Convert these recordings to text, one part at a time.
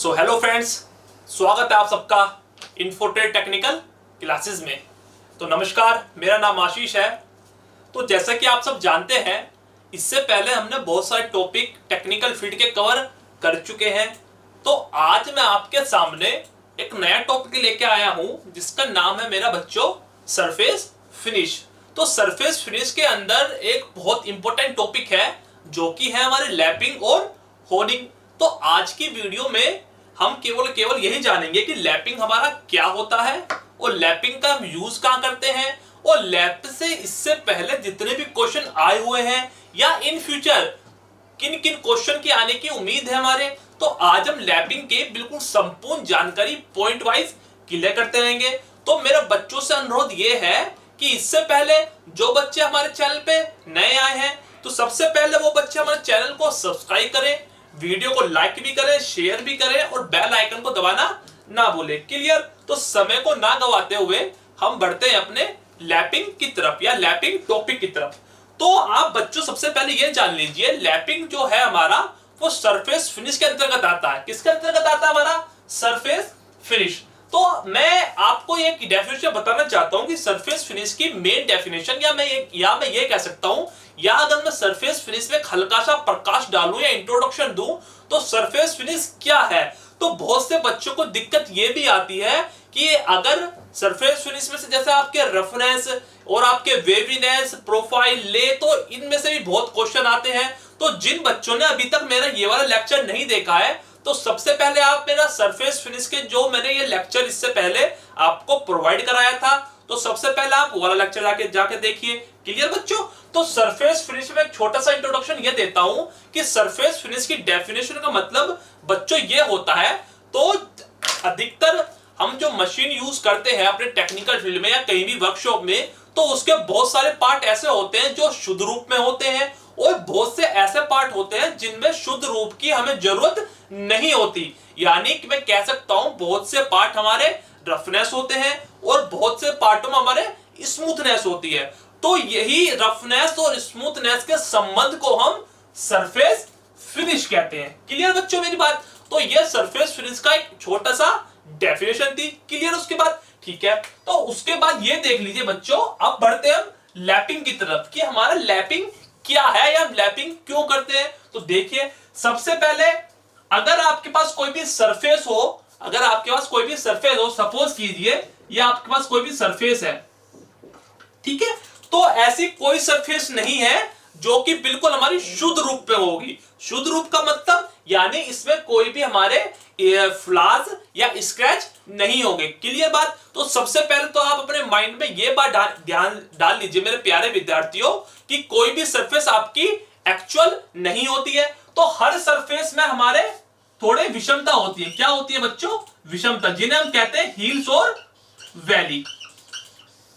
So hello friends, स्वागत है आप सबका इन्फोटेक टेक्निकल क्लासेस में। तो नमस्कार, मेरा नाम आशीष है। तो जैसा कि आप सब जानते हैं, इससे पहले हमने बहुत सारे टॉपिक टेक्निकल फील्ड के कवर कर चुके हैं। तो आज मैं आपके सामने एक नया टॉपिक लेके आया हूं जिसका नाम है मेरा बच्चों सरफेस फिनिश। तो सरफेस फिनिश के अंदर एक बहुत इंपॉर्टेंट टॉपिक है जो कि है हमारे लैपिंग और होनिंग। तो आज की वीडियो में हम केवल यही जानेंगे कि लैपिंग हमारा क्या होता है और लैपिंग का हम यूज कहां करते हैं, और लैप से इससे पहले जितने भी क्वेश्चन आए हुए हैं या इन फ्यूचर किन किन क्वेश्चन के आने की उम्मीद है हमारे। तो आज हम लैपिंग के बिल्कुल संपूर्ण जानकारी पॉइंट वाइज क्लियर करते रहेंगे। तो मेरा बच्चों से अनुरोध ये है कि इससे पहले जो बच्चे हमारे चैनल पे नए आए हैं, तो सबसे पहले वो बच्चे हमारे चैनल को सब्सक्राइब करें, वीडियो को लाइक भी करें, शेयर भी करें और बेल आइकन को दबाना ना भूलें। क्लियर? तो समय को ना गवाते हुए हम बढ़ते हैं अपने लैपिंग की तरफ या लैपिंग टॉपिक की तरफ। तो आप बच्चों सबसे पहले ये जान लीजिए, लैपिंग जो है हमारा वो सरफेस फिनिश के अंतर्गत आता है। किसके अंतर्गत आता है? हमारा सरफेस फिनिश। तो मैं आपको एक डेफिनेशन बताना चाहता हूं कि सरफेस फिनिश की मेन डेफिनेशन, या मैं ये कह सकता हूं, या अगर मैं सरफेस फिनिश में हल्का सा प्रकाश डालूं या इंट्रोडक्शन दूं, तो सरफेस फिनिश क्या है। तो बहुत से बच्चों को दिक्कत ये भी आती है कि अगर सरफेस फिनिश में से जैसे आपके रफनेस और आपके वेवीनेस प्रोफाइल ले, तो इनमें से भी बहुत क्वेश्चन आते हैं। तो जिन बच्चों ने अभी तक मेरा ये वाला लेक्चर नहीं देखा है, तो सबसे पहले आप मेरा सरफेस फिनिश के जो मैंने ये लेक्चर इससे पहले आपको प्रोवाइड कराया था, तो सबसे पहले आप वो वाला लेक्चर जाके देखिए। क्लियर बच्चों? तो सरफेस फिनिश में एक छोटा सा इंट्रोडक्शन ये देता हूं कि सरफेस फिनिश की डेफिनेशन का मतलब बच्चों ये होता है। तो अधिकतर हम जो मशीन यूज करते हैं अपने टेक्निकल फील्ड में या कहीं भी वर्कशॉप में, तो उसके बहुत सारे पार्ट ऐसे होते हैं जो शुद्ध रूप में होते हैं, और बहुत से ऐसे पार्ट होते हैं जिनमें शुद्ध रूप की हमें जरूरत नहीं होती। यानी कि मैं कह सकता हूं बहुत से पार्ट हमारे रफनेस होते हैं और बहुत से पार्टों में हमारे स्मूथनेस होती है। तो यही रफनेस और स्मूथनेस के संबंध को हम सरफेस फिनिश कहते हैं। क्लियर बच्चों मेरी बात? तो यह सरफेस फिनिश का एक छोटा सा डेफिनेशन थी। क्लियर? उसके बाद ठीक है, तो उसके बाद ये देख लीजिए बच्चों, अब बढ़ते हैं हम लैपिंग की तरफ कि हमारा लैपिंग क्या है या हम लैपिंग क्यों करते हैं। तो देखिए, सबसे पहले अगर आपके पास कोई भी सरफेस हो, सपोज कीजिए ये आपके पास कोई भी सरफेस है, ठीक है, तो ऐसी कोई सरफेस नहीं है जो कि बिल्कुल हमारी शुद्ध रूप में होगी। शुद्ध रूप का मतलब यानी इसमें कोई भी हमारे फ्लॉज या स्क्रैच नहीं होंगे। क्लियर बात? तो सबसे पहले तो आप अपने माइंड में ये बात ध्यान डाल लीजिए मेरे प्यारे विद्यार्थियों कि कोई भी सरफेस आपकी एक्चुअल नहीं होती है। तो हर सरफेस में हमारे थोड़े विषमता होती है। क्या होती है बच्चों? विषमता, जिन्हें हम कहते हैं हील्स और वैली।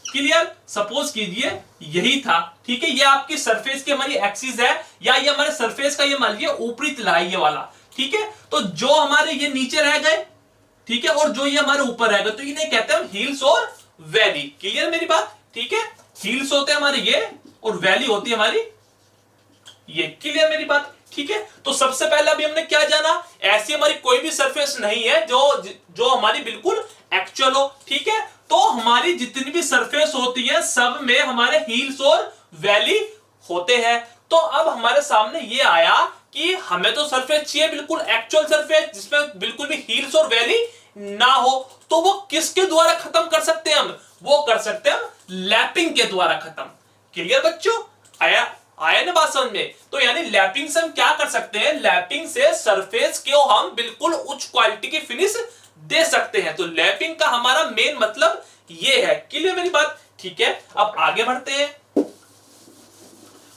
क्लियर? सपोज कीजिए यही था, ठीक है, ये आपकी सरफेस की हमारी एक्सिस है, या ये हमारे सरफेस का ये मान लीजिए ऊपरी तला ये वाला, ठीक है। तो जो हमारे ये नीचे रह गए, ठीक है, और जो ये हमारे ऊपर रह गए, तो इन्हें कहते हैं हील्स और वैली। क्लियर मेरी बात? ठीक है, हील्स होते हैं हमारे ये और वैली होती है हमारी ये। क्लियर मेरी बात? ठीक है। तो सबसे पहले अभी हमने क्या जाना, ऐसी हमारी कोई भी सरफेस नहीं है जो हमारी बिल्कुल एक्चुअल हो, ठीक है। तो हमारी जितनी भी सरफेस होती है सब में हमारे हील्स और वैली होते हैं। तो अब हमारे सामने ये आया कि हमें तो सरफेस चाहिए बिल्कुल एक्चुअल सरफेस जिसमें बिल्कुल भी हील्स और वैली ना हो। तो वो किसके द्वारा खत्म कर सकते हैं हम? वो कर सकते हैं हम लैपिंग के द्वारा खत्म। क्लियर बच्चों? आया ना बात समझ में? तो यानी लैपिंग से हम क्या कर सकते हैं? लैपिंग से सरफेस को हम बिल्कुल उच्च क्वालिटी की फिनिश दे सकते हैं। तो लैपिंग का हमारा मेन मतलब ये है। क्लियर मेरी बात? ठीक है, अब आगे बढ़ते हैं।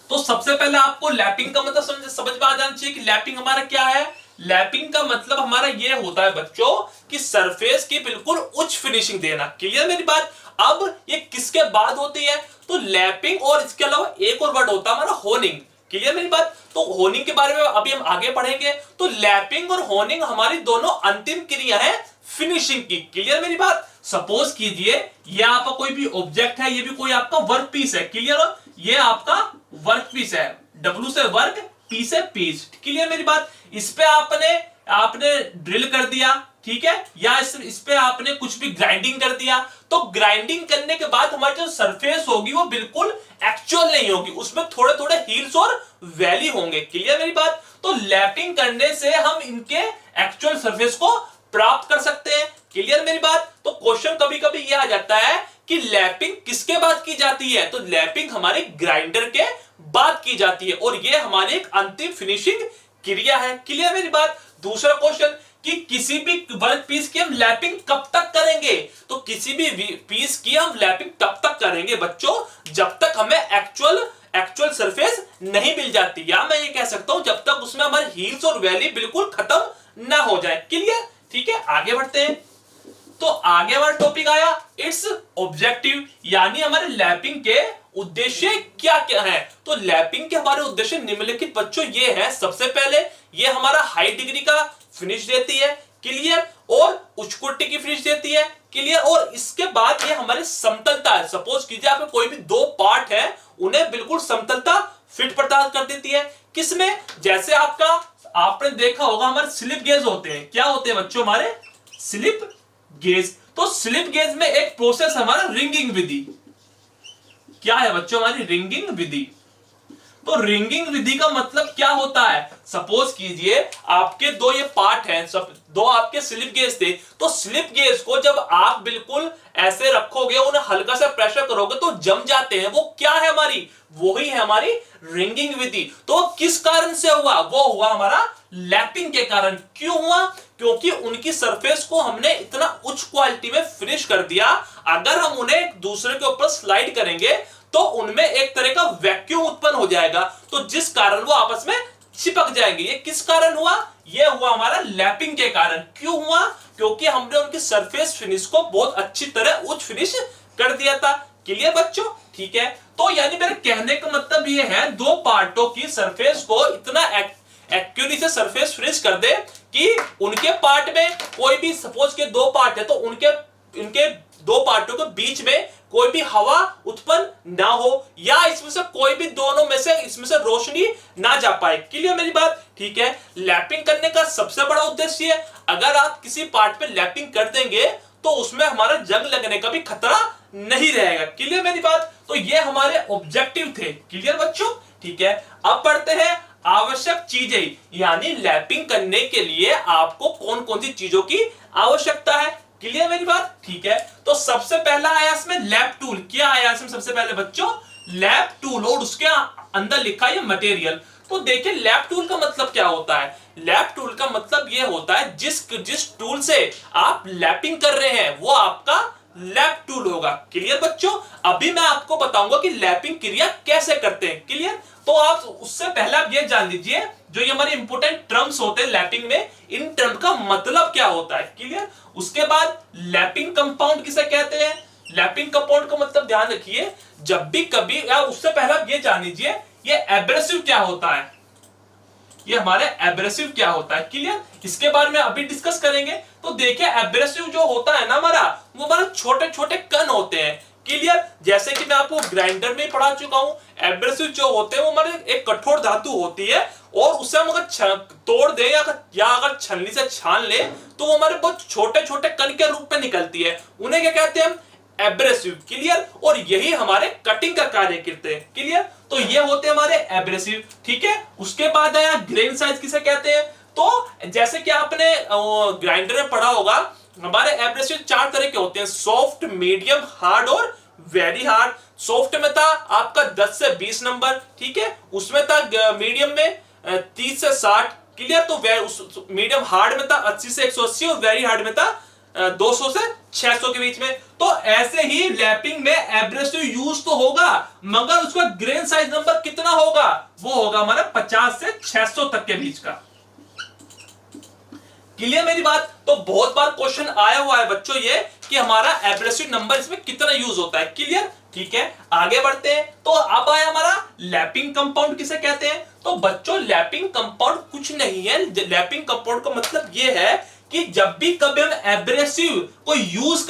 तो सबसे पहले आपको लैपिंग का मतलब समझ में आ जाना चाहिए कि लैपिंग हमारा क्या है। लैपिंग का मतलब हमारा ये होता है बच्चों कि सरफेस की बिल्कुल उच्च फिनिशिंग देना। क्लियर मेरी बात? अब ये किसके बाद होती है? तो लैपिंग और इसके अलावा एक और वर्ड होता है हमारा होनिंग। क्लियर मेरी बात? तो होनिंग के बारे में अभी हम आगे पढ़ेंगे। तो लैपिंग और होनिंग हमारी दोनों अंतिम क्रिया है फिनिशिंग की। क्लियर मेरी बात? सपोज कीजिए ये आपका कोई भी ऑब्जेक्ट है, ये भी कोई आपका वर्क पीस है। क्लियर? ये आपका वर्क पीस है, डब्ल्यू से वर्क, पी से पीस। क्लियर मेरी बात? इस पे आपने आपने ड्रिल कर दिया, ठीक है, या इस पे आपने कुछ भी ग्राइंडिंग कर दिया, तो ग्राइंडिंग करने के बाद हमारी जो सरफेस होगी वो बिल्कुल एक्चुअल नहीं होगी, उसमें थोड़े थोड़े हील्स और वैली होंगे। क्लियर मेरी बात? तो लैपिंग करने से हम इनके एक्चुअल सरफेस को प्राप्त कर सकते हैं। क्लियर मेरी बात? तो क्वेश्चन कभी कभी यह आ जाता है कि लैपिंग किसके बाद की जाती है, तो लैपिंग हमारे ग्राइंडर के बाद की जाती है और यह हमारी एक अंतिम फिनिशिंग क्रिया है। क्लियर मेरी बात? दूसरा क्वेश्चन कि किसी भी वर्क पीस की हम लैपिंग कब तक करेंगे, तो किसी भी पीस की हम लैपिंग तब तक करेंगे बच्चों जब तक हमें एक्चुअल सरफेस नहीं मिल जाती, या मैं ये कह सकता हूं जब तक उसमें हमारे हील्स और वैली बिल्कुल खत्म ना हो जाए। क्लियर? ठीक है, आगे बढ़ते हैं। तो आगे वाला टॉपिक आया इट्स ऑब्जेक्टिव, यानी हमारे लैपिंग के उद्देश्य क्या क्या है। तो लैपिंग के हमारे उद्देश्य निम्नलिखित बच्चों ये है। सबसे पहले ये हमारा हाई डिग्री का फिनिश देती है, क्लियर, और उच्च कोटि की फिनिश देती है, क्लियर, और इसके बाद ये हमारी समतलता है। सपोज कीजिए आपके कोई भी दो पार्ट है, उन्हें बिल्कुल समतलता फिट प्रदान कर देती है। किसमें? जैसे आपने देखा होगा हमारे स्लिप गेज होते हैं। क्या होते हैं बच्चों? हमारे स्लिप गेज। तो स्लिप गेज में एक प्रोसेस हमारा रिंगिंग विधि। क्या है बच्चों? हमारी रिंगिंग विधि। तो रिंगिंग विधि का मतलब क्या होता है? सपोज कीजिए आपके दो ये पार्ट हैं, सब दो आपके स्लिप गेज थे, तो स्लिप गेज को जब आप बिल्कुल ऐसे रखोगे, उन्हें हल्का सा प्रेशर करोगे तो जम जाते हैं। वो क्या है हमारी? वही है हमारी रिंगिंग विधि। तो किस कारण से हुआ? वो हुआ हमारा लैपिंग के कारण। क्यों हुआ? क्योंकि उनकी सरफेस को हमने इतना उच्च क्वालिटी में फिनिश कर दिया, अगर हम उन्हें एक दूसरे के ऊपर स्लाइड करेंगे तो उनमें एक तरह का वैक्यूम उत्पन्न हो जाएगा, तो जिस कारण वो आपस में चिपक जाएंगे। ये किस कारण हुआ? ये हुआ हमारा लैपिंग के कारण। क्यों हुआ? क्योंकि हमने उनकी सरफेस फिनिश को बहुत अच्छी तरह उच्च फिनिश कर दिया था। क्लियर बच्चों? ठीक है, तो यानी मेरे कहने का मतलब ये है, दो पार्टों की सरफेस को इतना एक्यूरेसी से सरफेस फिनिश कर दे कि उनके पार्ट में कोई भी, सपोज के दो पार्ट है तो उनके दो पार्टों के बीच में कोई भी हवा उत्पन्न ना हो, या इसमें से कोई भी दोनों में से इसमें से रोशनी ना जा पाए। क्लियर मेरी बात? ठीक है, लैपिंग करने का सबसे बड़ा उद्देश्य है, अगर आप किसी पार्ट पे लैपिंग कर देंगे तो उसमें हमारा जंग लगने का भी खतरा नहीं रहेगा। क्लियर मेरी बात? तो ये हमारे ऑब्जेक्टिव थे। क्लियर बच्चों? ठीक है, अब पढ़ते हैं आवश्यक चीजें, यानी लैपिंग करने के लिए आपको कौन कौन सी चीजों की आवश्यकता है। क्लियर मेरी बात? ठीक है, तो सबसे पहला आया इसमें लैप टूल। क्या आया इसमें सबसे पहले बच्चों? लैप टूल, और उसके अंदर लिखा है मटेरियल। तो देखिए लैप टूल का मतलब क्या होता है? लैप टूल का मतलब यह होता है जिस टूल से आप लैपिंग कर रहे हैं वो आपका लैप टूल होगा। क्लियर बच्चों? अभी मैं आपको बताऊंगा कि लैपिंग क्रिया कैसे करते हैं। क्लियर? तो आप उससे पहले आप ये जान लीजिए, जो ये हमारे इंपोर्टेंट टर्म्स होते हैं लैपिंग में, इन टर्म का मतलब क्या होता है। क्लियर? उसके बाद लैपिंग कंपाउंड किसे कहते हैं? लैपिंग कंपाउंड का मतलब ध्यान रखिए, जब भी कभी, या उससे पहले आप ये जान लीजिए ये एब्रेसिव क्या होता है, ये हमारे एब्रेसिव क्या होता है। क्लियर? इसके बारे में अभी डिस्कस करेंगे। तो देखिए एब्रेसिव जो होता है ना हमारा, वो हमारे छोटे छोटे कण होते हैं। क्लियर? जैसे कि मैं आपको ग्राइंडर में पढ़ा चुका हूं, एब्रेसिव जो होते हैं वो हमारे एक कठोर धातु होती है, और उसे हम अगर तोड़ दे या अगर छलनी से छान ले तो वो हमारे बहुत छोटे छोटे कण के रूप में निकलती है। उन्हें क्या कहते हैं हम? एब्रेसिव। क्लियर? और यही हमारे कटिंग का कार्य करते हैं। क्लियर? तो ये होते हैं हमारे एब्रेसिव। ठीक है, उसके बाद आया ग्रेन साइज किसे कहते हैं? तो जैसे कि आपने ग्राइंडर में पढ़ा होगा, हमारे एब्रेसिव चार तरह के होते हैं, सॉफ्ट, मीडियम, हार्ड और वेरी हार्ड। सॉफ्ट में था आपका 10 से 20 नंबर, ठीक है, उसमें था मीडियम में 30 से 60। क्लियर? तो मीडियम हार्ड में था 80 से 180 और वेरी हार्ड में था 200 से 600 के बीच में। तो ऐसे ही लैपिंग में एब्रेसिव यूज तो होगा, मगर उसका ग्रेन साइज नंबर कितना होगा? वो होगा हमारा 50 से 600 तक के बीच का। क्लियर मेरी बात? तो बहुत बार क्वेश्चन आया हुआ है बच्चों ये कि हमारा एब्रेसिव नंबर इसमें कितना यूज होता है। क्लियर? ठीक है, आगे बढ़ते हैं। तो अब आया हमारा लैपिंग कंपाउंड किसे कहते हैं? तो बच्चों लैपिंग कंपाउंड कुछ नहीं है। लैपिंग कंपाउंड का मतलब ये है कि जब भी कभी हम एब्रेसिव को यूज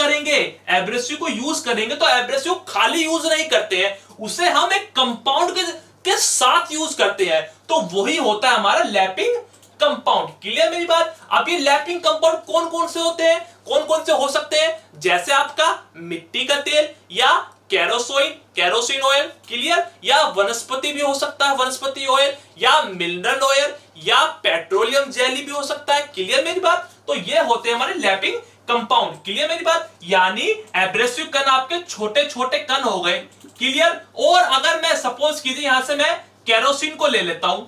करेंगे तो एब्रेसिव खाली यूज नहीं करते हैं, उसे हम एक कंपाउंड के साथ यूज करते हैं, तो वही होता है हमारा लैपिंग कंपाउंड। क्लियर मेरी बात। अब ये लैपिंग कंपाउंड कौन कौन से होते हैं, कौन कौन से हो सकते हैं, जैसे आपका मिट्टी का तेल या केरोसिन ऑयल, क्लियर, या वनस्पति भी हो सकता है, वनस्पति ऑयल, या मिनरल ऑयल, या पेट्रोलियम जेली भी हो सकता है। क्लियर मेरी बात। तो ये होते हैं हमारे लैपिंग कंपाउंड। क्लियर मेरी बात। यानी एब्रेसिव कण आपके छोटे छोटे कण हो गए। क्लियर। और अगर मैं सपोज कीजिए यहां से मैं केरोसिन को ले लेता हूं,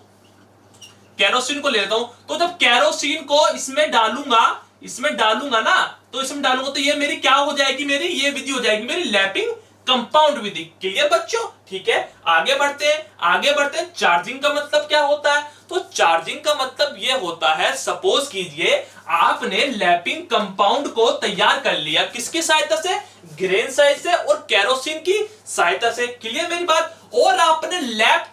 तो जब केरोसिन को इसमें डालूंगा ना, तो इसमें डालूंगा तो ये मेरी क्या हो जाएगी, मेरी ये विधि हो जाएगी मेरी लैपिंग कंपाउंड विधि। क्लियर बच्चों। ठीक है, आगे बढ़ते हैं। चार्जिंग का मतलब क्या होता है, तो चार्जिंग का मतलब ये होता है, सपोज कीजिए आपने लैपिंग कंपाउंड को तैयार कर लिया, किसकी सहायता से, ग्रेन साइज से और केरोसिन की सहायता से। क्लियर मेरी बात। और आपने लैप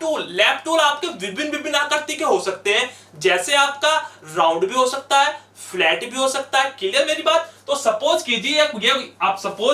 टूल आपके विभिन्न आकृति के हो सकते हैं, जैसे आपका राउंड भी हो सकता है, फ्लैट भी हो सकता है। क्लियर मेरी बात। तो सपोज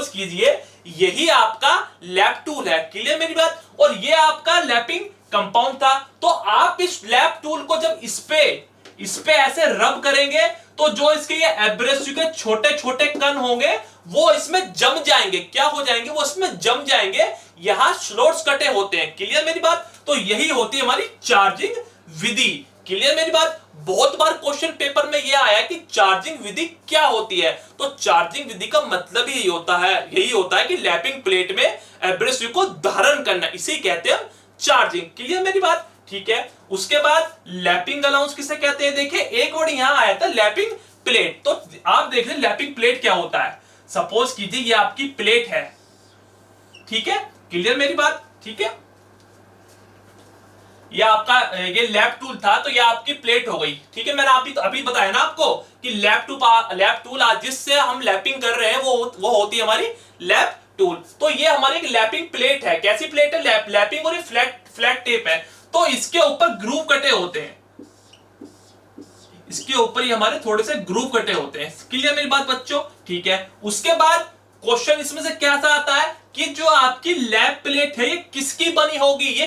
कीजिए यही आपका लैप टूल है। क्लियर मेरी बात। और ये आपका लैपिंग कंपाउंड था। तो आप इस लैप टूल को जब इस पे ऐसे रब करेंगे तो जो इसके ये एब्रेसिव के छोटे छोटे कण होंगे वो इसमें जम जाएंगे। क्या हो जाएंगे, वो इसमें जम जाएंगे। यहां स्लॉट्स कटे होते हैं। क्लियर मेरी बात। तो यही होती है हमारी चार्जिंग विधि। क्लियर मेरी बात। बहुत बार क्वेश्चन पेपर में यह आया कि चार्जिंग विधि क्या होती है, तो चार्जिंग विधि का मतलब ही यही होता है कि लैपिंग प्लेट में एब्रेसिव को धारण करना, इसे कहते हैं चार्जिंग। क्लियर मेरी बात। ठीक है, उसके बाद लैपिंग अलाउंस किसे कहते हैं, देखिए एक वर्ड यहां आया था लैपिंग प्लेट। तो आप देख रहे लैपिंग प्लेट क्या होता है। सपोज कीजिए ये आपकी प्लेट है, ठीक है, क्लियर मेरी बात। ठीक है, ये आपका ये लैप टूल था, तो ये आपकी प्लेट हो गई। ठीक है, मैंने अभी बताया ना आपको कि लैप टूल जिससे हम लैपिंग कर रहे हैं वो होती है हमारी लैप टूल। तो ये हमारी एक लैपिंग प्लेट है। कैसी प्लेट है, लैपिंग, और ये फ्लैट टेप है। तो इसके ऊपर ग्रूव कटे होते हैं, इसके ऊपर ही हमारे थोड़े से ग्रूव कटे होते हैं। क्लियर मेरी बात बच्चों। ठीक है, उसके बाद क्वेश्चन इसमें से कैसा आता है कि जो आपकी लैप प्लेट है ये किसकी बनी होगी,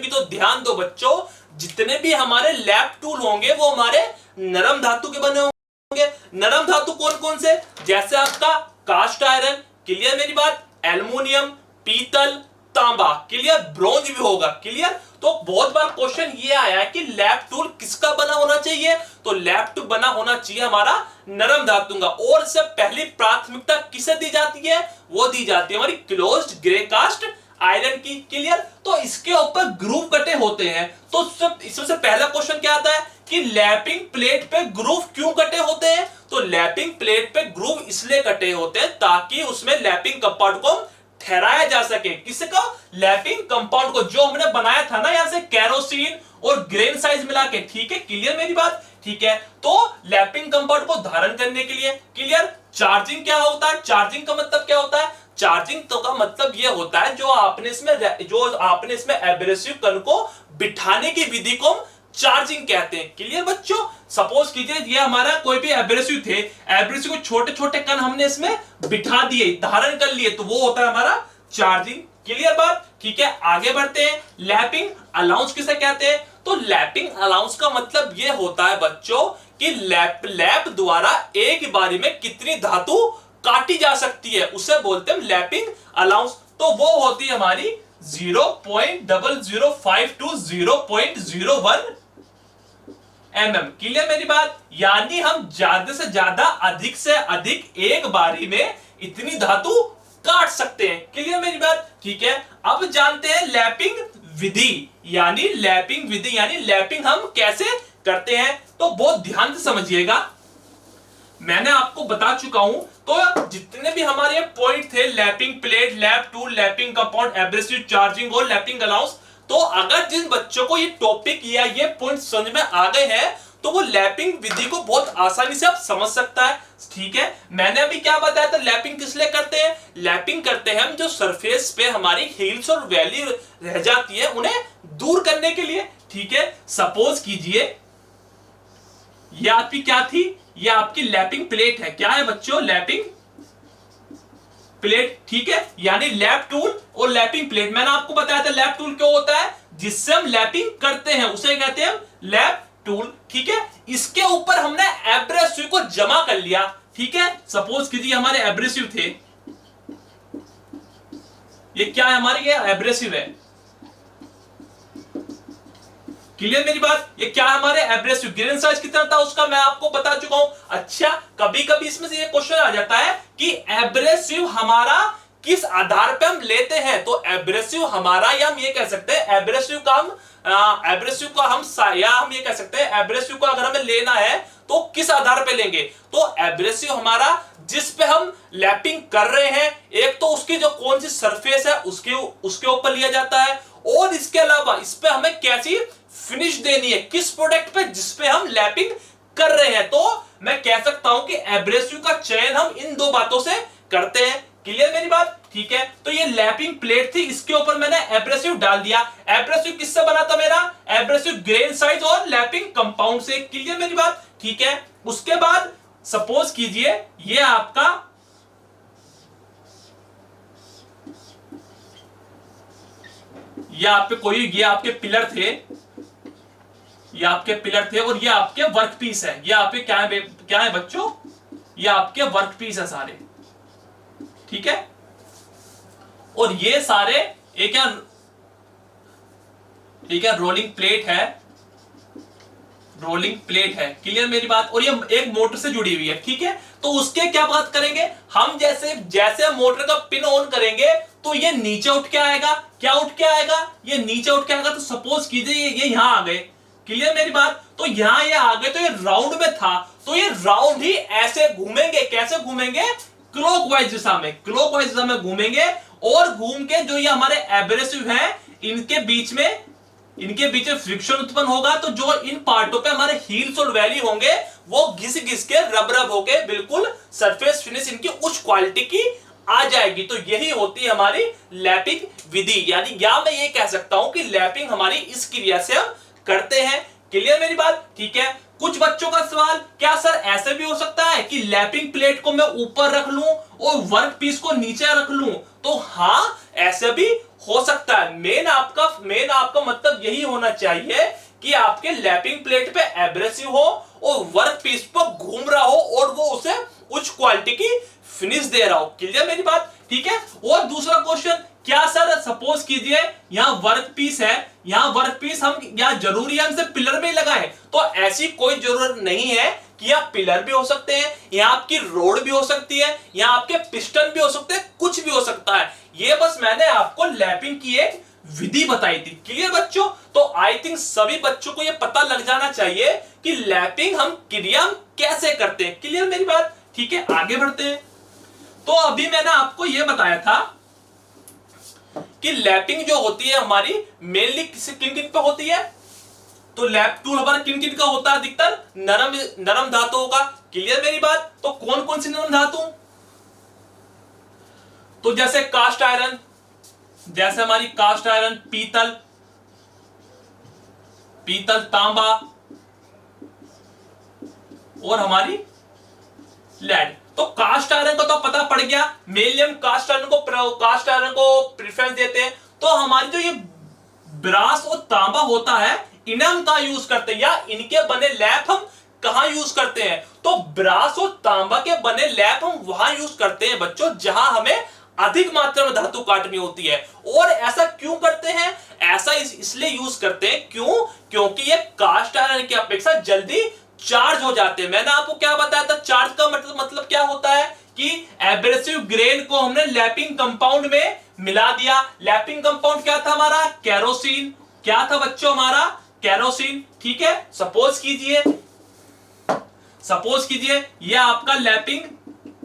तो ध्यान दो बच्चों, जितने भी हमारे लैप टूल होंगे वो हमारे नरम धातु के बने होंगे। नरम धातु कौन कौन से, जैसे आपका कास्ट आयरन, क्लियर मेरी बात, एल्युमिनियम, पीतल, तांबा, क्लियर, ब्रोंज भी होगा। क्लियर। तो बहुत बार क्वेश्चन ये आया है कि लैप टूल किसका बना होना चाहिए, तो लैप टूल बना होना चाहिए हमारा नरम धातु का। और इससे पहली प्राथमिकता किसे दी जाती है, वो दी जाती है हमारी क्लोज्ड ग्रे कास्ट आयरन की। क्लियर। तो इसके ऊपर ग्रूव कटे होते हैं। तो इसमें से पहला क्वेश्चन क्या आता है कि लैपिंग प्लेट पे ग्रूव क्यों कटे होते हैं, तो लैपिंग प्लेट पे ग्रूव इसलिए कटे होते हैं ताकि उसमें लैपिंग कंपाउंड को ठहराया जा सके। किसका, लैपिंग कंपाउंड को, जो हमने बनाया था ना यहां से केरोसिन और ग्रेन साइज मिला के। ठीक है, क्लियर मेरी बात। ठीक है, तो लैपिंग कंपाउंड को धारण करने के लिए। क्लियर। चार्जिंग क्या होता है, चार्जिंग का मतलब क्या होता है, चार्जिंग तो का मतलब यह होता है जो आपने इसमें एब्रेसिव कण को बिठाने की विधि को चार्जिंग कहते हैं। क्लियर बच्चों। सपोज कीजिए ये हमारा कोई भी एब्रेसिव थे, एब्रेसिव को छोटे छोटे कण हमने इसमें बिठा दिए, धारण कर लिए, तो वो होता है हमारा चार्जिंग। क्लियर बात। ठीक है, आगे बढ़ते हैं। लैपिंग अलाउंस किसे कहते हैं, तो लैपिंग अलाउंस का मतलब यह होता है बच्चों कि लैप द्वारा एक बारी में कितनी धातु काटी जा सकती है, उसे बोलते हैं लैपिंग अलाउंस। तो वो होती है हमारी 0.005 to 0.01 mm। क्लियर मेरी बात। यानी हम ज्यादा से ज्यादा, अधिक से अधिक एक बारी में इतनी धातु काट सकते हैं। क्लियर मेरी बात। ठीक है, अब जानते हैं लैपिंग विधि, यानी लैपिंग हम कैसे करते हैं। तो बहुत ध्यान से समझिएगा, मैंने आपको बता चुका हूं। तो जितने भी हमारे पॉइंट थे, lapping plate, lap tool, lapping compound, abrasive, charging और लैपिंग अलाउंस, तो अगर जिन बच्चों को ये टॉपिक या ये पॉइंट समझ में आ गए हैं तो वो लैपिंग विधि को बहुत आसानी से आप समझ सकता है। ठीक है, मैंने अभी क्या बताया था, लैपिंग किस लिए करते हैं, लैपिंग करते हैं हम जो सरफेस पे हमारी हिल्स और वैली रह जाती है उन्हें दूर करने के लिए। ठीक है, सपोज कीजिए ये आपकी क्या थी, ये आपकी लैपिंग प्लेट है। क्या है बच्चों, लैपिंग प्लेट। ठीक है, यानी लैप टूल और लैपिंग प्लेट। मैंने आपको बताया था लैप टूल क्यों होता है, जिससे हम लैपिंग करते हैं उसे कहते हैं लैप टूल। ठीक है, इसके ऊपर हमने एब्रेसिव को जमा कर लिया, ठीक है। सपोज कीजिए हमारे एब्रेसिव थे, ये क्या है हमारे, ये एब्रेसिव है, क्लियर मेरी बात। ये क्या है हमारे एब्रेसिव, ग्रेन साइज कितना था उसका मैं आपको बता चुका हूं। अच्छा, कभी कभी इसमें से ये क्वेश्चन आ जाता है कि एब्रेसिव हमारा किस आधार पे हम लेते हैं, तो एब्रेसिव हमारा, या हम ये कह सकते हैं एब्रेसिव का हम या हम ये कह सकते हैं एब्रेसिव को अगर हमें लेना है तो किस आधार पे लेंगे, तो एब्रेसिव हमारा जिस पे हम लैपिंग कर रहे हैं, एक तो उसकी जो कौन सी सरफेस है उसके ऊपर लिया जाता है, और इसके अलावा इस पे हमें कैसी फिनिश देनी है, किस प्रोडक्ट पे जिसपे हम लैपिंग कर रहे हैं। तो मैं कह सकता हूं कि एब्रेसिव का चयन हम इन दो बातों से करते हैं, क्लियर मेरी बात, ठीक है। तो ये लैपिंग प्लेट थी, इसके ऊपर मैंने एब्रेसिव डाल दिया। एब्रेसिव किससे बना था मेरा, एब्रेसिव ग्रेन साइज और लैपिंग कंपाउंड से, क्लियर मेरी बात, ठीक है। उसके बाद सपोज कीजिए ये आपका ये आपके पिलर थे, ये आपके पिलर थे और ये आपके वर्क पीस है, ये आपके क्या है बच्चों, ये आपके वर्क पीस है सारे, ठीक है। और ये सारे एक क्या, ठीक है, रोलिंग प्लेट है, रोलिंग प्लेट है, क्लियर मेरी बात। और ये एक मोटर से जुड़ी हुई है, ठीक है। तो उसके क्या बात करेंगे हम, जैसे मोटर का पिन ऑन करेंगे तो ये नीचे उठ के आएगा, क्या उठ के आएगा, ये नीचे उठ के आएगा। तो सपोज कीजिए ये यहां आ गए, क्लियर मेरी बात, तो यहां ये आ गए, तो ये राउंड में था, तो ये राउंड ही ऐसे घूमेंगे, कैसे घूमेंगे, क्लॉकवाइज दिशा में घूमेंगे, और घूम के जो ये हमारे एब्रेसिव हैं इनके बीच में फ्रिक्शन उत्पन्न होगा। तो जो इन पार्टों पे हमारे हील्स और वैली होंगे वो घिस घिस के रब होके बिल्कुल सरफेस फिनिश इनकी उच्च क्वालिटी की आ जाएगी। तो यही होती है हमारी लैपिंग विधि, यानी या मैं ये कह सकता हूं कि लैपिंग हमारी इस क्रिया से हम करते हैं, क्लियर मेरी बात, ठीक है। कुछ बच्चों का सवाल, क्या सर ऐसे भी हो सकता है कि लैपिंग प्लेट को मैं ऊपर रख लूं और वर्क पीस को नीचे रख लूं, तो हाँ ऐसे भी हो सकता है। मेन आपका मतलब यही होना चाहिए कि आपके लैपिंग प्लेट पे एब्रेसिव हो और वर्क पीस पर घूम रहा हो और वो उसे उच्च क्वालिटी की फिनिश दे रहा हो, क्लियर मेरी बात, ठीक है। और दूसरा क्वेश्चन, क्या सर सपोज कीजिए यहां वर्क पीस है, यहां वर्क पीस हम यहां जरूरी है हमसे पिलर में लगाएं, तो ऐसी कोई जरूरत नहीं है कि यहां पिलर भी हो सकते हैं, यहां आपकी रोड भी हो सकती है, यहां आपके पिस्टन भी हो सकते हैं, कुछ भी हो सकता है। ये बस मैंने आपको लैपिंग की एक विधि बताई थी, क्लियर बच्चों। तो आई थिंक सभी बच्चों को यह पता लग जाना चाहिए कि लैपिंग हम क्रिया कैसे करते हैं, क्लियर मेरी बात, ठीक है। आगे बढ़ते हैं। तो अभी मैंने आपको यह बताया था कि लैपिंग जो होती है हमारी मेनली किन किन पे होती है, तो लैप टूल हमारा किन किन का होता है, अधिकतर नरम धातुओं का, क्लियर मेरी बात। तो कौन कौन सी नरम धातु, तो जैसे कास्ट आयरन, जैसे हमारी कास्ट आयरन, पीतल, तांबा और हमारी लेड। तो कास्ट आयरन का तो पता पड़ गया, मेनली हम कास्ट आयरन को प्रेफरेंस देते हैं। तो हमारी जो ये ब्रास और तांबा होता है इन्हें हम कहां यूज करते हैं, या इनके बने लैप हम कहां यूज करते हैं, तो ब्रास और तांबा के बने लैप हम वहां यूज करते हैं बच्चों जहां हमें अधिक मात्रा में धातु काटनी होती है। और ऐसा क्यों करते हैं, ऐसा इसलिए यूज करते हैं क्योंकि ये कास्ट आयरन की अपेक्षा जल्दी चार्ज हो जाते हैं। मैंने आपको क्या बताया था, चार्ज का मतलब क्या होता है कि एब्रेसिव ग्रेन को हमने लैपिंग कंपाउंड में मिला दिया। लैपिंग कंपाउंड क्या था हमारा, केरोसिन, क्या था बच्चों हमारा, केरोसिन, ठीक है। सपोज कीजिए ये आपका लैपिंग,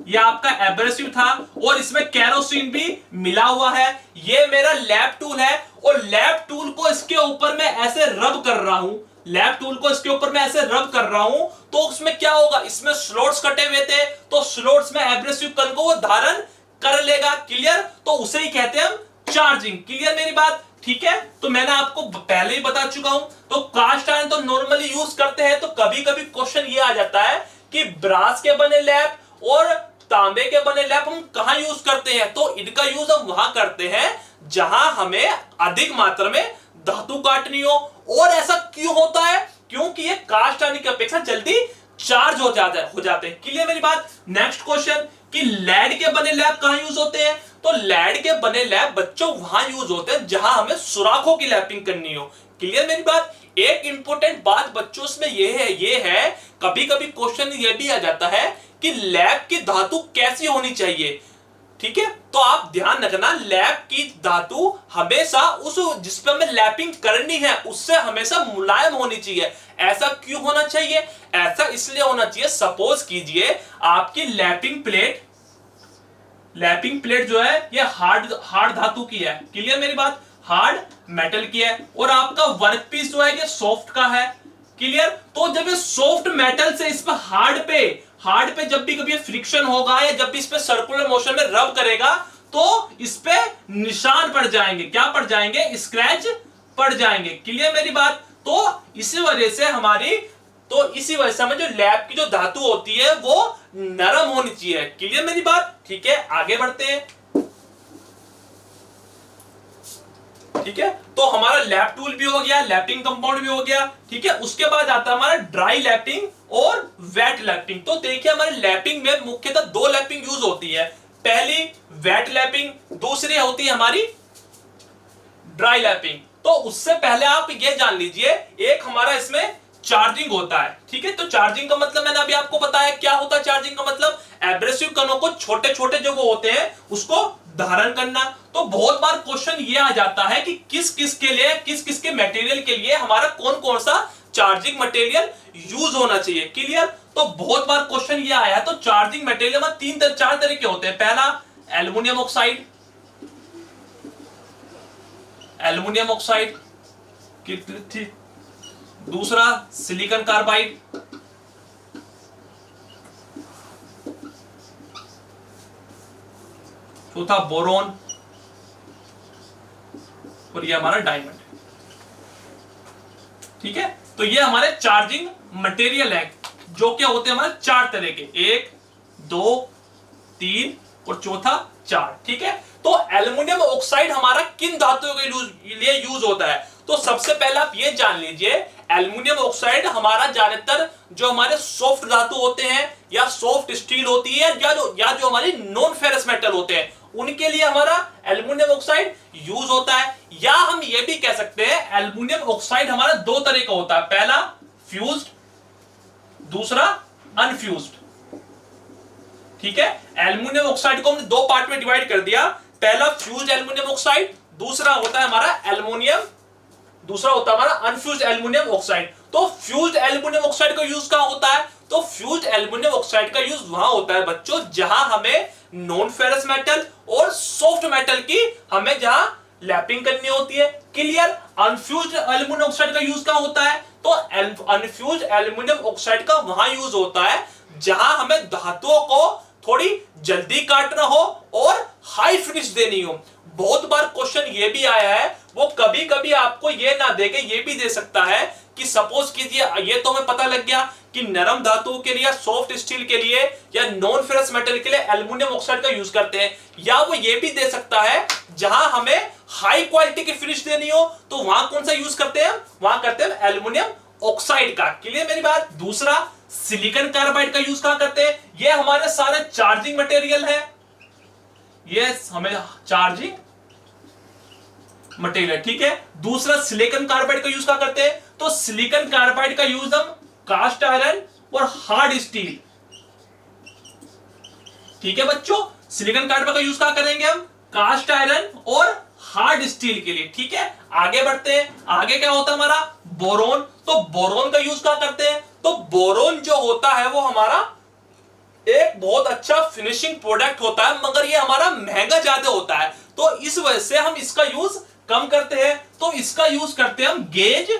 ये आपका एब्रेसिव था और इसमें केरोसिन भी मिला हुआ है। ये मेरा लैप टूल है और लैप टूल को इसके ऊपर मैं ऐसे रब कर रहा हूं, तो उसमें क्या होगा, इसमें स्लॉट्स कटे हुए थे, तो स्लॉट्स में एब्रेसिव कण को वो धारण कर लेगा, क्लियर। तो उसे ही कहते हैं हम चार्जिंग, क्लियर मेरी बात, ठीक है। तो मैंने आपको पहले ही बता चुका हूं। तो कास्ट आयरन तो नॉर्मली यूज करते हैं, तो कभी कभी क्वेश्चन ये आ जाता है कि ब्रास के बने लैप और तांबे के बने लैप हम कहां यूज करते हैं, तो इनका यूज हम वहां करते हैं जहां हमें अधिक मात्रा में धातु काटनी हो। और ऐसा क्यों होता है, क्योंकि ये कास्ट आयरन की अपेक्षा जल्दी चार्ज हो जाते हैं। क्लियर मेरी बात। नेक्स्ट क्वेश्चन कि लेड के बने लैब कहां यूज होते हैं? तो लेड के बने लैब बच्चों वहां यूज होते हैं जहां हमें सुराखों की लैपिंग करनी हो। क्लियर मेरी बात। एक इंपॉर्टेंट बात बच्चों इसमें ये है कभी कभी क्वेश्चन ये भी आ जाता है कि लैब की धातु कैसी होनी चाहिए। ठीक है, तो आप ध्यान रखना लैब की धातु हमेशा उस जिस पे हमें लैपिंग करनी है उससे हमेशा मुलायम होनी चाहिए। ऐसा क्यों होना चाहिए? ऐसा इसलिए होना चाहिए, सपोज कीजिए आपकी लैपिंग प्लेट जो है ये हार्ड धातु की है। क्लियर मेरी बात। हार्ड मेटल की है और आपका वर्क पीस जो है ये सॉफ्ट का है। क्लियर। तो जब ये सॉफ्ट मेटल से इस पर हार्ड पे जब भी कभी फ्रिक्शन होगा या जब भी इस पे सर्कुलर मोशन में रब करेगा तो इस पे निशान पड़ जाएंगे। क्या पड़ जाएंगे? स्क्रैच पड़ जाएंगे। क्लियर मेरी बात। तो इसी वजह से हमें जो लैब की जो धातु होती है वो नरम होनी चाहिए। क्लियर मेरी बात। ठीक है, आगे बढ़ते हैं। ठीक है, तो हमारा लैप टूल भी हो गया, लैपिंग कंपाउंड भी हो गया। ठीक है, उसके बाद आता है हमारा ड्राई लैपिंग और वेट लैपिंग। तो देखिए हमारे लैपिंग में मुख्यतः दो लैपिंग यूज होती है। पहली वेट लैपिंग, दूसरी होती है हमारी ड्राई लैपिंग। तो उससे पहले आप ये जान लीजिए एक हमारा इसमें चार्जिंग होता है। ठीक है, तो चार्जिंग का मतलब मैंने अभी आपको बताया क्या होता है। चार्जिंग का मतलब एब्रेसिव कणों को छोटे छोटे जो वो होते हैं उसको धारण करना। तो बहुत बार क्वेश्चन ये आ जाता है कि किस किस के मटेरियल के लिए हमारा कौन कौन सा चार्जिंग मटेरियल यूज होना चाहिए। क्लियर। तो बहुत बार क्वेश्चन ये आया। तो चार्जिंग मटेरियल में चार तरह के होते हैं। पहला एल्युमिनियम ऑक्साइड, दूसरा सिलिकॉन कार्बाइड, चौथा बोरोन और ये हमारा डायमंड। ठीक है, तो ये हमारे चार्जिंग मटेरियल है जो क्या होते हैं हमारे चार तरह के, 1 2 3 और चौथा 4। ठीक है, तो एल्युमिनियम ऑक्साइड हमारा किन धातुओं के लिए यूज होता है? तो सबसे पहले आप ये जान लीजिए एल्युमिनियम ऑक्साइड हमारा ज्यादातर जो हमारे सॉफ्ट धातु होते हैं या सॉफ्ट स्टील होती है या जो हमारी नॉन फेरस मेटल होते हैं उनके लिए हमारा एल्युमिनियम ऑक्साइड यूज होता है। या हम ये भी कह सकते हैं एल्युमिनियम ऑक्साइड हमारा दो तरह का होता है। पहला फ्यूज्ड, दूसरा अनफ्यूज्ड। ठीक है, एल्युमिनियम ऑक्साइड को हमने दो पार्ट में डिवाइड कर दिया। पहला फ्यूज्ड एल्युमिनियम ऑक्साइड, दूसरा होता है हमारा अनफ्यूज्ड एल्युमिनियम ऑक्साइड। तो फ्यूज्ड एल्युमिनियम ऑक्साइड का यूज कहां होता है? तो फ्यूज्ड एल्युमिनियम ऑक्साइड का यूज वहां होता है बच्चों जहां हमें नॉन फेरस मेटल और सॉफ्ट मेटल की हमें जहां लैपिंग करनी होती है। क्लियर। अनफ्यूज्ड एल्युमिनियम ऑक्साइड का यूज कहां होता है? तो अनफ्यूज्ड एल्युमिनियम ऑक्साइड का वहां यूज होता है जहां हमें धातुओं को थोड़ी जल्दी काटना हो और हाई फिनिश देनी हो। बहुत बार क्वेश्चन ये भी आया है, वो कभी कभी आपको ये ना देके ये भी दे सकता है कि सपोज कीजिए ये तो हमें पता लग गया कि नरम धातुओं के लिए, सॉफ्ट स्टील के लिए या नॉन फेरस मेटल के लिए एल्युमिनियम ऑक्साइड का यूज करते हैं। या वो ये भी दे सकता है जहां हमें हाई क्वालिटी की फिनिश देनी हो तो वहां कौन सा यूज करते हैं? वहां करते हैं एल्युमिनियम ऑक्साइड का। क्लियर मेरी बात। दूसरा सिलिकॉन कार्बाइड का यूज कहां करते हैं? ये हमारे सारे चार्जिंग मटेरियल है, ये हमें चार्जिंग मटेरियल। ठीक है, दूसरा सिलिकॉन कार्बाइड का यूज कहां करते हैं? तो सिलिकॉन कार्बाइड का यूज हम कास्ट आयरन और हार्ड स्टील। ठीक है बच्चों, सिलिकॉन कार्बाइड का यूज कहां करेंगे हम? कास्ट आयरन और हार्ड स्टील के लिए। ठीक है, आगे बढ़ते हैं। आगे क्या होता है हमारा? बोरोन। तो बोरोन का यूज कहां करते हैं? तो बोरोन जो होता है वो हमारा एक बहुत अच्छा फिनिशिंग प्रोडक्ट होता है मगर ये हमारा महंगा ज्यादा होता है। तो इस वजह से हम इसका यूज कम करते हैं। तो इसका यूज करते हैं हम गेज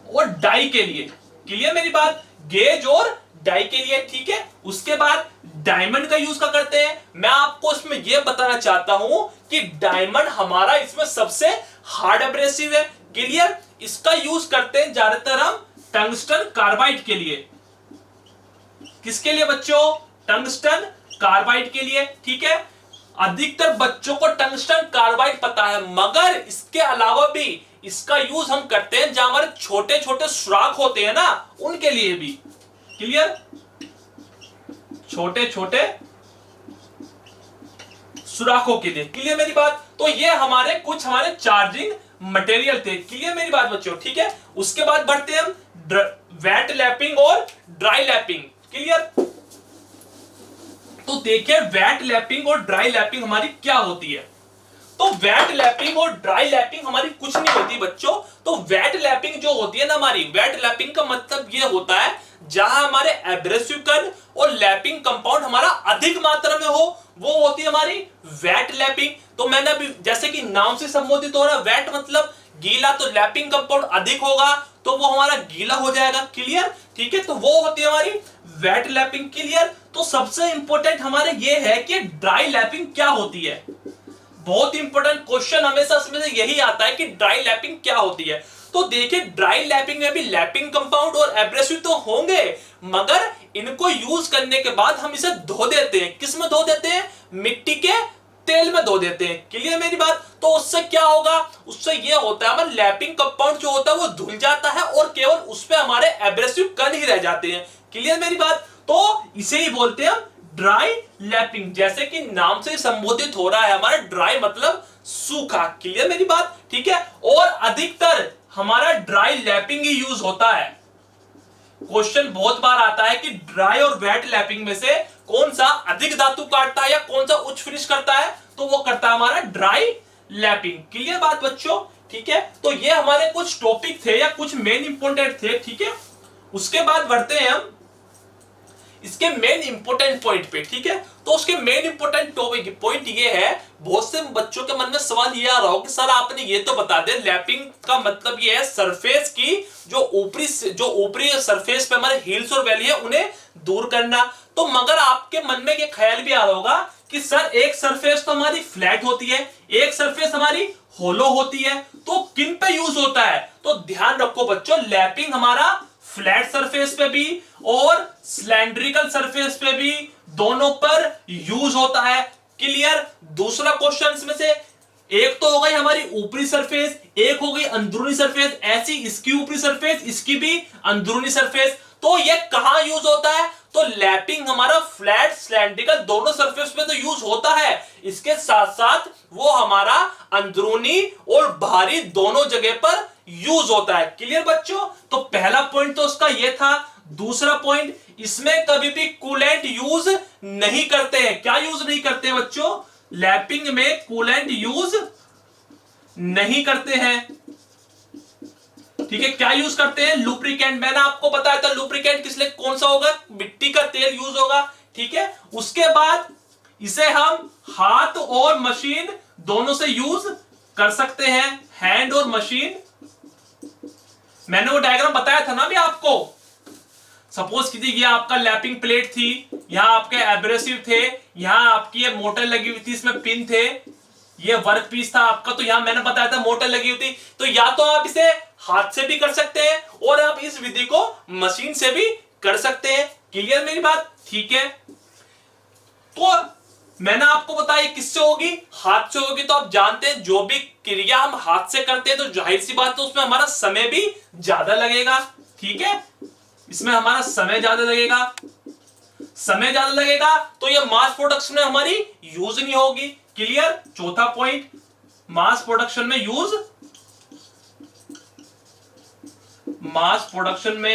और डाई के लिए। क्लियर मेरी बात। गेज और डाई के लिए। ठीक है, उसके बाद डायमंड का यूज क्या करते हैं? मैं आपको इसमें यह बताना चाहता हूं कि डायमंड हमारा इसमें सबसे हार्ड एब्रेसिव है। क्लियर। इसका यूज करते हैं ज्यादातर हम टंगस्टन कार्बाइड के लिए। किसके लिए बच्चों? टंगस्टन कार्बाइड के लिए। ठीक है, अधिकतर बच्चों को टंगस्टन कार्बाइड पता है मगर इसके अलावा भी इसका यूज हम करते हैं जहां हमारे छोटे छोटे सुराख होते हैं ना, उनके लिए भी। क्लियर? छोटे छोटे सुराखों के लिए। क्लियर मेरी बात? तो ये हमारे कुछ हमारे चार्जिंग मटेरियल थे। क्लियर मेरी बात बच्चों? ठीक है, उसके बाद बढ़ते हैं हम वेट लैपिंग और ड्राई लैपिंग। क्लियर? तो देखिए वेट लैपिंग और ड्राई लैपिंग हमारी क्या होती है। तो वेट लैपिंग और ड्राई लैपिंग हमारी कुछ नहीं होती बच्चों। तो वेट लैपिंग जो होती है ना हमारी, वेट लैपिंग का मतलब ये होता है जहां हमारे एब्रेसिव कण और लैपिंग कंपाउंड हमारा अधिक मात्रा में हो, वो होती है हमारी वेट लैपिंग। तो मैंने अभी जैसे कि नाम से संबोधित हो रहा है, वेट मतलब गीला, तो लैपिंग कंपाउंड अधिक होगा तो वो हमारा गीला हो जाएगा। क्लियर? ठीक है, तो वो होती है हमारी वेट लैपिंग। क्लियर? तो सबसे इंपॉर्टेंट हमारे ये है कि ड्राई लैपिंग क्या होती है। बहुत इंपॉर्टेंट क्वेश्चन हमेशा इसमें से यही आता है कि ड्राई लैपिंग क्या होती है। तो देखिए ड्राई लैपिंग में भी लैपिंग कंपाउंड और एब्रेसिव तो होंगे, मगर इनको यूज करने के बाद हम इसे धो देते हैं। किस में धो देते हैं? मिट्टी के तेल में धो देते हैं। क्लियर मेरी बात? तो उससे क्या होगा? उससे ये होता है हमारा लैपिंग कंपाउंड जो होता है वो धुल जाता है और केवल उस पे हमारे एब्रेसिव कण ही रह जाते हैं। क्लियर मेरी बात? तो इसे ही बोलते हैं हम ड्राई लैपिंग। जैसे कि नाम से संबोधित हो रहा है हमारा, ड्राई मतलब सूखा। क्लियर मेरी बात? ठीक है, और अधिकतर हमारा ड्राई लैपिंग ही यूज होता है। क्वेश्चन बहुत बार आता है कि ड्राई और वेट लैपिंग में से कौन सा अधिक धातु काटता है या कौन सा उच्च फिनिश करता है, तो वो करता है हमारा ड्राई लैपिंग। क्लियर बात बच्चों? ठीक है, तो ये हमारे कुछ टॉपिक थे या कुछ मेन इंपॉर्टेंट थे। ठीक है, उसके बाद बढ़ते हैं हम इसके मेन इंपोर्टेंट पॉइंट पे। ठीक है, तो उसके मेन इंपोर्टेंट टॉपिक पॉइंट ये है, बहुत से बच्चों के मन में सवाल ये आ रहा हो कि सर आपने ये तो बता दे लैपिंग का मतलब ये है सरफेस की जो ऊपरी सरफेस पे हमारे हिल्स और वैली है उन्हें दूर करना। तो मगर आपके मन में ये ख्याल भी आ रहा होगा कि सर एक सरफेस तो हमारी फ्लैट होती है, एक सरफेस हमारी होलो होती है, तो किन पे यूज होता है? तो ध्यान रखो बच्चों, लैपिंग हमारा फ्लैट सरफेस पे भी और सिलेंड्रिकल सरफेस पे भी, दोनों पर यूज होता है। क्लियर? दूसरा क्वेश्चन इसमें से एक तो हो गई हमारी ऊपरी सरफेस, एक हो गई अंदरूनी सरफेस। ऐसी इसकी ऊपरी सरफेस, इसकी भी अंदरूनी सरफेस। तो ये कहां यूज होता है? तो लैपिंग हमारा फ्लैट सिलेंड्रिकल दोनों सरफेस पे तो यूज होता है, इसके साथ साथ वो हमारा अंदरूनी और बाहरी दोनों जगह पर यूज होता है। क्लियर बच्चों? तो पहला पॉइंट तो उसका ये था। दूसरा पॉइंट, इसमें कभी भी कूलेंट यूज नहीं करते हैं। क्या यूज नहीं करते हैं बच्चों? लैपिंग में कूलेंट यूज नहीं करते हैं। ठीक है, क्या यूज करते हैं? लुब्रिकेंट। मैंने आपको बताया था लुब्रिकेंट किस लिए कौन सा होगा? मिट्टी का तेल यूज होगा। ठीक है, उसके बाद इसे हम हाथ और मशीन दोनों से यूज कर सकते हैं, हैंड और मशीन। मैंने वो डायग्राम बताया था ना भी आपको। सपोज कीजिए ये आपका लैपिंग प्लेट थी, यहां आपके एब्रेसिव थे, यहां आपकी ये मोटर लगी हुई थी, इसमें पिन थे, ये वर्क पीस था आपका, तो यहां मैंने बताया था मोटर लगी हुई थी। तो या तो आप इसे हाथ से भी कर सकते हैं और आप इस विधि को मशीन से भी कर सकते हैं। क्लियर मेरी बात? ठीक है, तो मैंने आपको बताया किससे होगी? हाथ से होगी। तो आप जानते हैं जो भी क्रिया हम हाथ से करते हैं तो जाहिर सी बात है उसमें हमारा समय भी ज्यादा लगेगा। ठीक है, इसमें हमारा समय ज्यादा लगेगा। समय ज्यादा लगेगा तो ये मास प्रोडक्शन में हमारी यूज नहीं होगी। क्लियर? चौथा पॉइंट, मास प्रोडक्शन में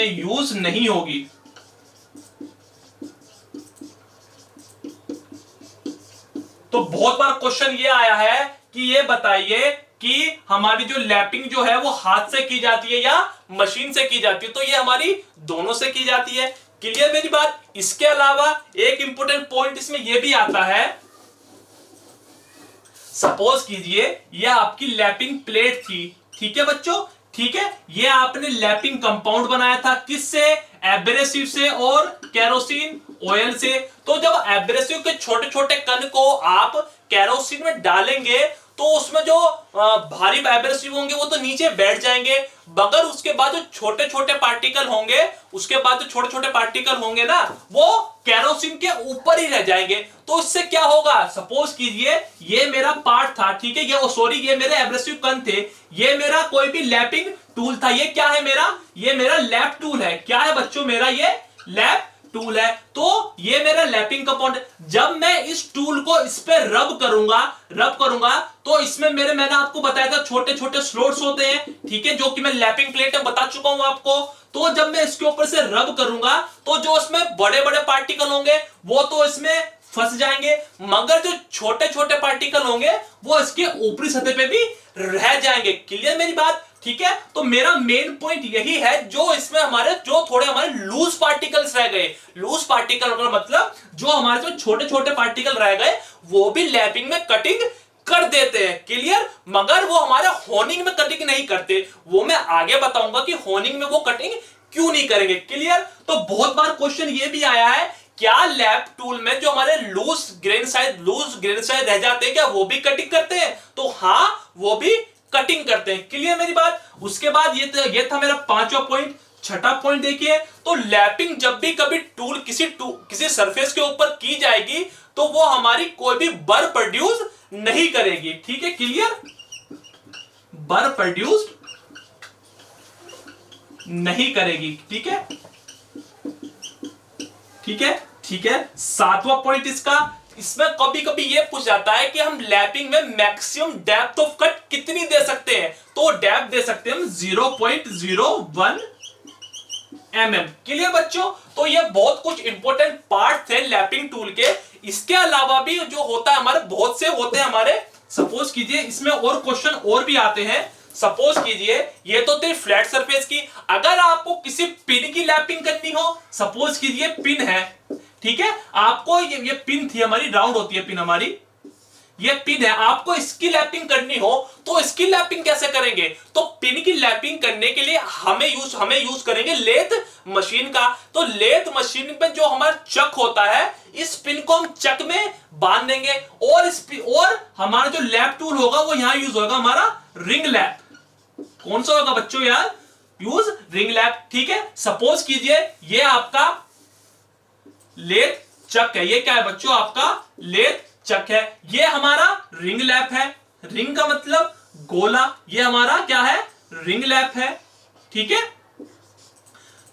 यूज नहीं होगी। तो बहुत बार क्वेश्चन ये आया है कि ये बताइए कि हमारी जो लैपिंग जो है वो हाथ से की जाती है या मशीन से की जाती है? तो ये हमारी दोनों से की जाती है। क्लियर मेरी बात? इसके अलावा एक इंपॉर्टेंट पॉइंट इसमें यह भी आता है, सपोज कीजिए ये आपकी लैपिंग प्लेट थी। ठीक है बच्चों? ठीक है, ये आपने लैपिंग कंपाउंड बनाया था किससे? एब्रेसिव से और केरोसिन ऑयल से। तो जब एब्रेसिव के छोटे छोटे कण को आप केरोसिन में डालेंगे तो उसमें जो भारी एब्रेसिव होंगे वो तो नीचे बैठ जाएंगे, मगर उसके बाद जो छोटे छोटे पार्टिकल होंगे ना, वो केरोसिन के ऊपर ही रह जाएंगे। तो इससे क्या होगा, सपोज कीजिए ये मेरा पार्ट था, ठीक है, ये सॉरी ये मेरे एब्रेसिव कण थे, ये मेरा कोई भी लैपिंग टूल था, ये क्या है मेरा, ये मेरा लैप टूल है। क्या है बच्चों, मेरा ये लैप टूल है। तो ये मेरा लैपिंग कंपाउंड, जब मैं इस टूल को इस पे रब करूंगा तो इसमें मैंने आपको बताया था छोटे छोटे स्लॉट्स होते हैं, ठीक है, जो कि मैं लैपिंग प्लेट में बता चुका हूं आपको। तो जब मैं इसके ऊपर से रब करूंगा तो जो इसमें बड़े बड़े पार्टिकल होंगे वो तो इसमें फंस जाएंगे, मगर जो छोटे छोटे पार्टिकल होंगे वो इसके ऊपरी सतह पे भी रह जाएंगे। क्लियर मेरी बात, ठीक है। तो मेरा मेन पॉइंट यही है, जो इसमें जो थोड़े हमारे लूज पार्टिकल्स रह गए, लूज पार्टिकल का मतलब जो हमारे जो छोटे छोटे पार्टिकल रह गए वो भी लैपिंग में कटिंग कर देते हैं। क्लियर, मगर वो हमारे होनिंग में कटिंग नहीं करते, वो मैं आगे बताऊंगा कि होनिंग में वो कटिंग क्यों नहीं करेंगे। क्लियर। तो बहुत बार क्वेश्चन ये भी आया है, क्या लैप टूल में जो हमारे लूज ग्रेन साइज रह जाते हैं क्या वो भी कटिंग करते हैं? तो हाँ, वो भी कटिंग करते हैं। क्लियर मेरी बात। उसके बाद ये था मेरा पांचवा पॉइंट। छठा पॉइंट देखिए, तो लैपिंग जब भी कभी किसी सरफेस के ऊपर की जाएगी तो वो हमारी कोई भी बर प्रोड्यूस नहीं करेगी, ठीक है। क्लियर, बर प्रोड्यूस नहीं करेगी, ठीक है, ठीक है, ठीक है। सातवां पॉइंट इसमें कभी कभी ये पूछ जाता है कि हम लैपिंग में मैक्सिमम डेप्थ ऑफ कट कितनी दे सकते हैं, तो डेप्थ दे सकते हैं हम 0.01 mm। क्लियर बच्चों। तो ये बहुत कुछ इंपॉर्टेंट पार्ट थे लैपिंग टूल के। इसके अलावा भी जो होता है हमारे बहुत से होते हैं हमारे, सपोज कीजिए इसमें और क्वेश्चन और भी आते हैं। सपोज कीजिए ये तो थी फ्लैट सरफेस की, अगर आपको किसी पिन की लैपिंग करनी हो, सपोज कीजिए पिन है, ठीक है, आपको ये पिन थी हमारी, राउंड होती है पिन हमारी, ये पिन है, आपको इसकी लैपिंग करनी हो तो इसकी लैपिंग कैसे करेंगे? तो पिन की लैपिंग करने के लिए हमें यूज करेंगे लेथ मशीन का। तो लेथ मशीन पे जो हमारा चक होता है, इस पिन को हम चक में बांध देंगे और हमारा जो लैप टूल होगा वो यहां यूज होगा हमारा रिंग लैप। कौन सा होगा बच्चों यार? यूज रिंग लैप, ठीक है। सपोज कीजिए ये आपका लेथ चक है, ये क्या है बच्चों? आपका लेथ चक है, ये हमारा रिंग लैप है, रिंग का मतलब गोला, ये हमारा क्या है? रिंग लैप है, ठीक है।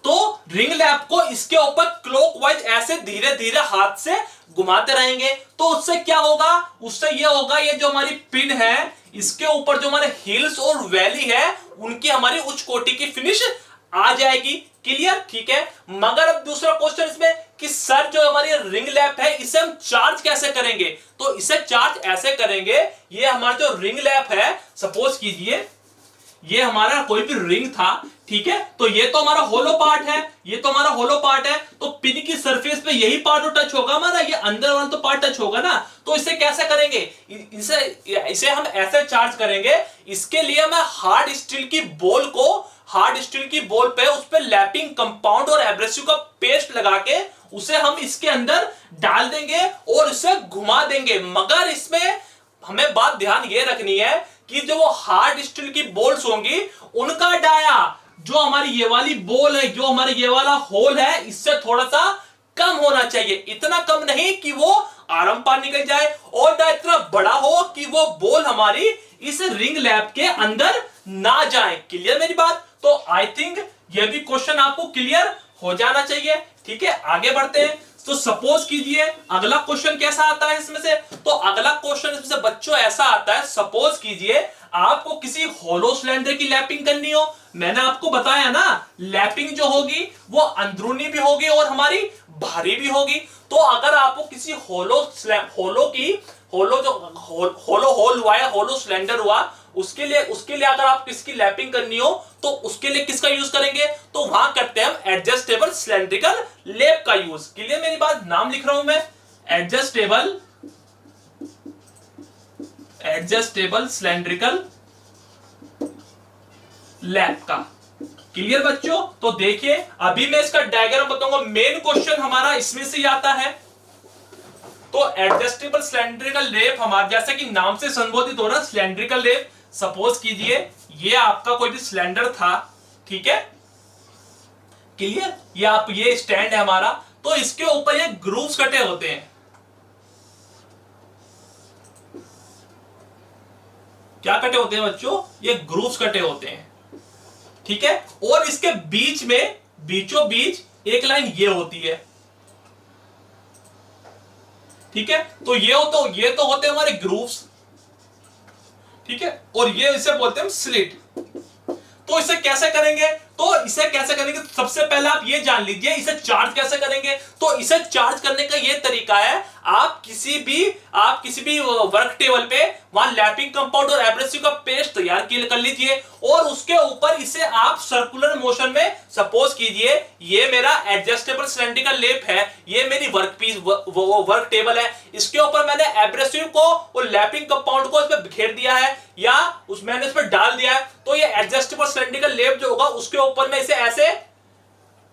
तो रिंग लैप को इसके ऊपर क्लॉकवाइज ऐसे धीरे धीरे हाथ से घुमाते रहेंगे, तो उससे क्या होगा? उससे ये होगा, ये जो हमारी पिन है इसके ऊपर जो हमारे हिल्स और वैली है उनकी हमारी उच्च कोटि की फिनिश आ जाएगी। क्लियर, ठीक है। मगर अब दूसरा क्वेश्चन इसमें कि सर जो हमारी रिंग लैप है इसे हम चार्ज कैसे करेंगे? तो इसे चार्ज ऐसे करेंगे, ये हमारा जो रिंग लैप है, सपोज कीजिए ये हमारा कोई भी रिंग था, ठीक है, तो ये तो हमारा होलो पार्ट है, ये तो हमारा होलो पार्ट है, तो पिन की सरफेस पे यही पार्ट तो टच होगा हमारा, ये अंदर वाला तो पार्ट टच होगा ना। तो इसे कैसे करेंगे? इसे हम ऐसे चार्ज करेंगे, इसके लिए मैं हार्ड स्टील की बॉल पे उस पे लैपिंग कंपाउंड और एब्रेसिव का पेस्ट लगा के उसे हम इसके अंदर डाल देंगे और इसे घुमा देंगे। मगर इसमें हमें बात ध्यान ये रखनी है कि जो वो हार्ड स्टील की बॉल्स होंगी उनका डाया, जो हमारी ये वाली बॉल है, जो हमारे ये वाला होल है, इससे थोड़ा सा कम होना चाहिए। इतना कम नहीं कि वो आराम पार निकल जाए और ना इतना बड़ा हो कि वो बॉल हमारी इस रिंग लैप के अंदर ना जाए। क्लियर मेरी बात? तो आई थिंक ये भी क्वेश्चन आपको क्लियर हो जाना चाहिए, ठीक है। आगे बढ़ते हैं। तो सपोज कीजिए अगला क्वेश्चन कैसा आता है इसमें से? तो अगला क्वेश्चन इसमें से बच्चों ऐसा आता है, सपोज कीजिए आपको किसी होलो सिलेंडर की लैपिंग करनी हो। मैंने आपको बताया ना, लैपिंग जो होगी वो अंदरूनी भी होगी और हमारी बाहरी भी होगी। तो अगर आपको किसी होलो सिलेंडर हुआ, उसके लिए अगर आप किसकी लैपिंग करनी हो तो उसके लिए किसका यूज करेंगे? तो वहां करते हैं हम एडजस्टेबल सिलेंड्रिकल लैप का यूज। क्लियर मेरी बात? नाम लिख रहा हूं मैं, एडजस्टेबल सिलेंड्रिकल लैप का। क्लियर बच्चों? तो देखिए अभी मैं इसका डायग्राम बताऊंगा, मेन क्वेश्चन हमारा इसमें से ही आता है। तो एडजस्टेबल सिलेंड्रिकल लैप हमारा जैसे कि नाम से संबोधित हो रहा है सिलेंड्रिकल लैप। सपोज कीजिए ये आपका कोई भी सिलेंडर था, ठीक है, क्लियर, ये स्टैंड है हमारा। तो इसके ऊपर ये ग्रूव्स कटे होते हैं। क्या कटे होते हैं बच्चों? ये ग्रूव्स कटे होते हैं, ठीक है। और इसके बीच में बीचों बीच एक लाइन ये होती है, ठीक है। तो ये होते हैं हमारे ग्रूव्स, ठीक है। और ये इसे बोलते हैं हम स्लिट। तो इसे कैसे करेंगे? सबसे पहले आप ये जान लीजिए इसे चार्ज कैसे करेंगे। तो इसे चार्ज करने का ये तरीका है, आप किसी भी वर्क टेबल पे वहां लैपिंग कंपाउंड और एब्रेसिव का पेस्ट तैयार कर लीजिए और उसके ऊपर इसे आप सर्कुलर मोशन में, सपोज कीजिए ये मेरा एडजस्टेबल सिलेंड्रिकल लेप है, ये मेरी वर्क टेबल है, इसके ऊपर मैंने एब्रेसिव को और लैपिंग कंपाउंड को इस पे बिखेर दिया है या मैंने इस पे डाल दिया है। तो ये एडजस्टेबल सिलेंड्रिकल लेप जो होगा उसके ऊपर मैं इसे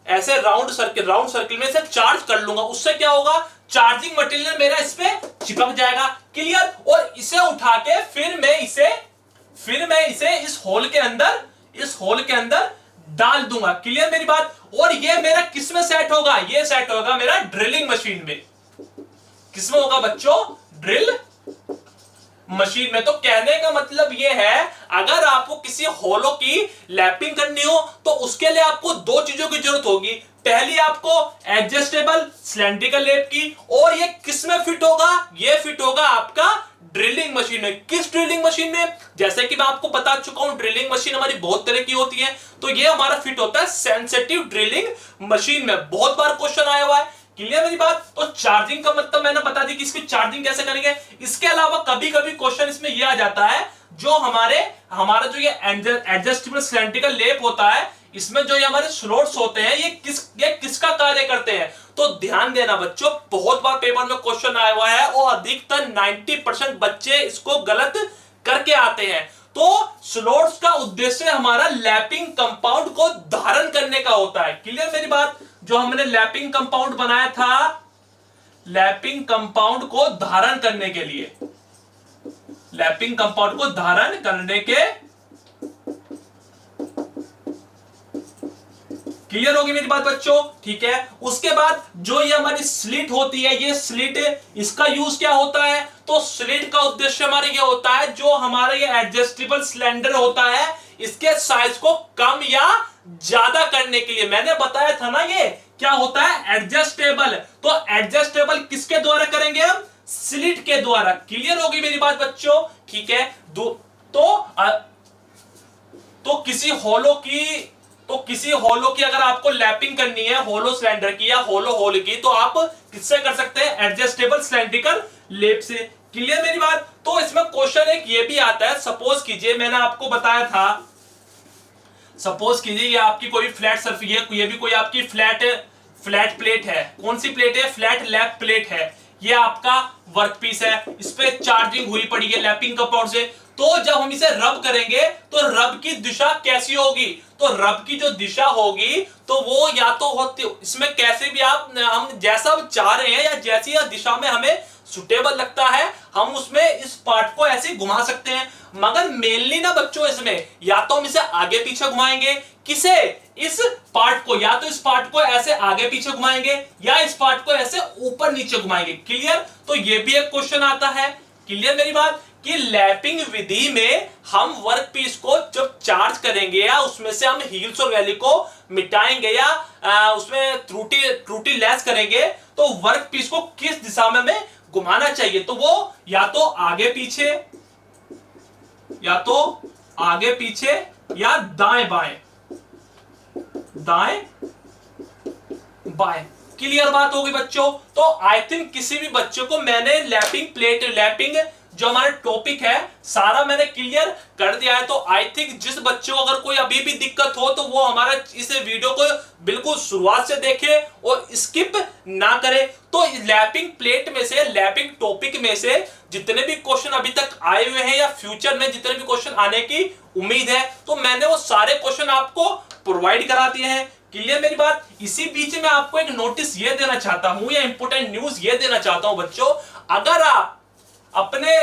ऐसे राउंड सर्किल में इसे चार्ज कर लूंगा। उससे क्या होगा? चार्जिंग मटेरियल मेरा इस पे चिपक जाएगा। क्लियर? और इसे उठा के फिर मैं इसे इस होल के अंदर डाल दूंगा। क्लियर मेरी बात? और ये मेरा किस में सेट होगा? ये सेट होगा मेरा ड्रिलिंग मशीन में। किसमें होगा बच्चों? ड्रिल मशीन में। तो कहने का मतलब यह है, अगर आपको किसी होलो की लैपिंग करनी हो तो उसके लिए आपको दो चीजों की जरूरत होगी। पहली आपको एडजस्टेबल सिलेंड्रिकल लेप की, और ये किस में फिट होगा? ये फिट होगा आपका ड्रिलिंग मशीन में। किस ड्रिलिंग मशीन में? जैसे कि मैं आपको बता चुका हूं, ड्रिलिंग मशीन हमारी बहुत तरह की होती है। तो ये हमारा फिट होता है सेंसिटिव ड्रिलिंग मशीन में। बहुत बार क्वेश्चन आया हुआ है। क्लियर मेरी बात? तो चार्जिंग का मतलब मैंने बता दी कि इसकी चार्जिंग कैसे करेंगे। इसके अलावा कभी कभी क्वेश्चन इसमें यह आ जाता है, जो हमारा जो ये एडजस्टेबल सिलेंड्रिकल लेप होता है, इसमें जो ये हमारे स्लॉट्स होते हैं, ये किसका कार्य करते हैं। तो ध्यान देना बच्चों, बहुत बार पेपर में क्वेश्चन आया हुआ है और अधिकतर 90% बच्चे इसको गलत करके आते हैं। तो स्लॉट्स का उद्देश्य हमारा लैपिंग कंपाउंड को धारण करने का होता है। क्लियर मेरी बात? जो हमने लैपिंग कंपाउंड बनाया था, लैपिंग कंपाउंड को धारण करने के लिए, लैपिंग कंपाउंड को धारण करने के, क्लियर होगी मेरी बात बच्चों? ठीक है। उसके बाद जो ये हमारी स्लिट होती है, ये स्लिट, इसका यूज क्या होता है? तो स्लिट का उद्देश्य हमारे ये होता है, जो हमारा ये एडजस्टेबल सिलेंडर होता है, इसके साइज को कम या ज्यादा करने के लिए। मैंने बताया था ना, ये क्या होता है? एडजस्टेबल। तो एडजस्टेबल किसके द्वारा करेंगे हम? स्लिट के द्वारा। क्लियर होगी मेरी बात बच्चों? ठीक है। किसी होलो की अगर आपको लैपिंग करनी है, होलो सिलेंडर की या होलो होल की, तो आप किससे कर सकते हैं? एडजस्टेबल सिलेंड्रिकल लेप से। क्लियर मेरी बात? तो इसमें क्वेश्चन एक ये भी आता है, सपोज कीजिए मैंने आपको बताया था, सपोज कीजिए ये आपकी कोई फ्लैट सर्फेस, ये भी कोई आपकी फ्लैट प्लेट है। कौन सी प्लेट है? फ्लैट लैप प्लेट है। ये आपका वर्कपीस है, इस पे चार्जिंग हुई पड़ी है लैपिंग कंपाउंड से। तो जब हम इसे रब करेंगे तो रब की दिशा कैसी होगी? तो रब की जो दिशा होगी तो वो या तो होती, इसमें कैसे भी हम जैसा चाह रहे हैं या जैसी दिशा में हमें सुटेबल लगता है, हम उसमें इस पार्ट को ऐसे घुमा सकते हैं। मगर मेनली ना बच्चों, इसमें या तो हम इसे आगे पीछे घुमाएंगे, किसे? इस पार्ट को, या तो इस पार्ट को ऐसे आगे पीछे घुमाएंगे या इस पार्ट को ऐसे ऊपर नीचे घुमाएंगे। क्लियर? तो ये भी एक क्वेश्चन आता है। क्लियर मेरी बात? कि लैपिंग विधि में हम वर्क पीस को जब चार्ज करेंगे या उसमें से हम हील्स और वैली को मिटाएंगे या उसमें त्रुटि लेस करेंगे, तो वर्क पीस को किस दिशा में हमें घुमाना चाहिए? तो वो या तो आगे पीछे या दाएं बाएं। क्लियर बात होगी बच्चों? तो आई थिंक किसी भी बच्चों को मैंने लैपिंग जो हमारा टॉपिक है सारा मैंने क्लियर कर दिया है। तो आई थिंक जिस बच्चों को अगर कोई अभी भी दिक्कत हो तो वो हमारा इस वीडियो को बिल्कुल शुरुआत से देखे और स्किप ना करे। तो लैपिंग प्लेट में से, लैपिंग टॉपिक में से जितने भी क्वेश्चन अभी तक आए हुए हैं या फ्यूचर में जितने भी क्वेश्चन आने की उम्मीद है, तो मैंने वो सारे क्वेश्चन आपको प्रोवाइड करा दिए हैं। क्लियर मेरी बात? इसी बीच में आपको एक नोटिस ये देना चाहता हूं या इंपोर्टेंट न्यूज ये देना चाहता हूं बच्चों, अगर आप अपने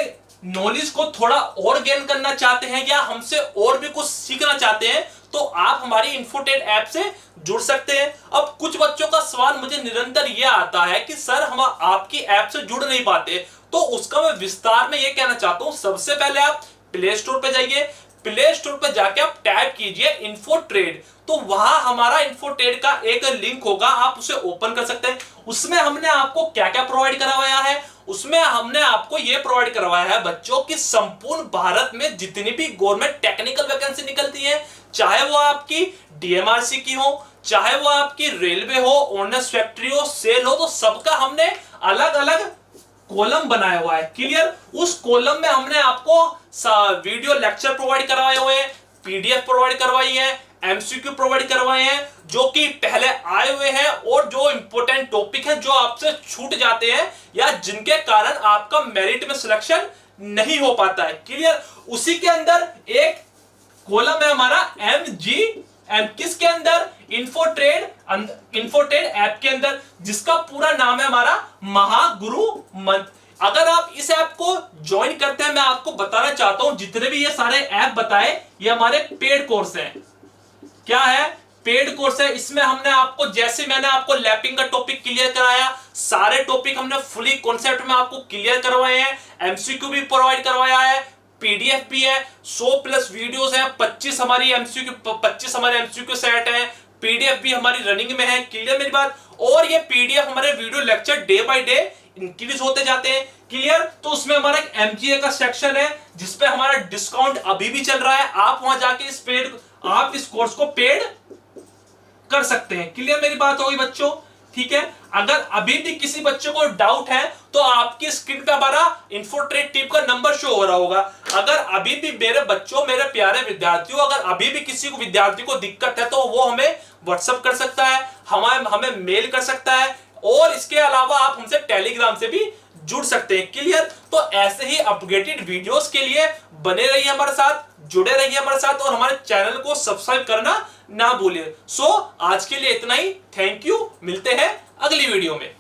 नॉलेज को थोड़ा और गेन करना चाहते हैं या हमसे और भी कुछ सीखना चाहते हैं, तो आप हमारी इन्फोटेड ऐप से जुड़ सकते हैं। अब कुछ बच्चों का सवाल मुझे निरंतर यह आता है कि सर हम आपकी ऐप से जुड़ नहीं पाते, तो उसका मैं विस्तार में यह कहना चाहता हूं। सबसे पहले आप प्ले स्टोर पे जाइए, प्ले स्टोर पे जाके आप टाइप कीजिए इन्फोट्रेड, तो वहां हमारा इन्फोट्रेड का एक लिंक होगा, आप उसे ओपन कर सकते हैं। उसमें हमने आपको क्या क्या प्रोवाइड करवाया है, उसमें हमने आपको यह प्रोवाइड करवाया है बच्चों की संपूर्ण भारत में जितनी भी गवर्नमेंट टेक्निकल वैकेंसी निकलती है, चाहे वो आपकी डीएमआरसी की हो, चाहे वो आपकी रेलवे हो, ऑनर्स फैक्ट्री हो, सेल हो, तो सबका हमने अलग अलग कॉलम बनाया हुआ है। क्लियर? उस कॉलम में हमने आपको वीडियो लेक्चर प्रोवाइड करवाए हुए हैं, पीडीएफ प्रोवाइड करवाई है, एमसीक्यू प्रोवाइड करवाए हैं जो कि पहले आए हुए हैं, और जो इंपॉर्टेंट टॉपिक है जो आपसे छूट जाते हैं या जिनके कारण आपका मेरिट में सिलेक्शन नहीं हो पाता है। क्लियर? उसी के अंदर एक कॉलम है हमारा एम किसके अंदर? इन्फोट्रेड ऐप के अंदर, जिसका पूरा नाम है हमारा महागुरु मंत्र। अगर आप इस ऐप को ज्वाइन करते हैं, मैं आपको बताना चाहता हूं जितने भी ये सारे ऐप बताए ये हमारे पेड कोर्स हैं। क्या है? पेड कोर्स है। इसमें हमने आपको, जैसे मैंने आपको लैपिंग का टॉपिक क्लियर कराया, सारे टॉपिक हमने फुली कॉन्सेप्ट में आपको क्लियर करवाए हैं, एमसीक्यू भी प्रोवाइड करवाया है, पीडीएफ भी है, 100+ वीडियोस हैं, 25 हमारी एमसीक्यू सेट है, पीडीएफ भी हमारी रनिंग में है। क्लियर मेरी बात? और ये पीडीएफ हमारे video lecture day by day increase होते जाते हैं। क्लियर? तो उसमें हमारा एक एमजीए का सेक्शन है जिसपे हमारा डिस्काउंट अभी भी चल रहा है, आप वहां जाके आप इस कोर्स को पेड कर सकते हैं। क्लियर मेरी बात होगी बच्चों? ठीक है। अगर अभी भी किसी बच्चे को डाउट है तो आपकी स्क्रीन पे हमारा इन्फोट्रेड टीम का नंबर शो हो रहा होगा। अगर अभी भी मेरे बच्चों, मेरे प्यारे विद्यार्थियों, अगर अभी भी किसी को विद्यार्थी को दिक्कत है तो वो हमें व्हाट्सएप कर सकता है, हमें मेल कर सकता है, और इसके अलावा आप हमसे टेलीग्राम से भी जुड़ सकते हैं। क्लियर? तो ऐसे ही अपडेटेड वीडियोस के लिए बने रहिए हमारे साथ, जुड़े रहिए हमारे साथ, और हमारे चैनल को सब्सक्राइब करना ना भूलिए। आज के लिए इतना ही। थैंक यू, मिलते हैं अगली वीडियो में।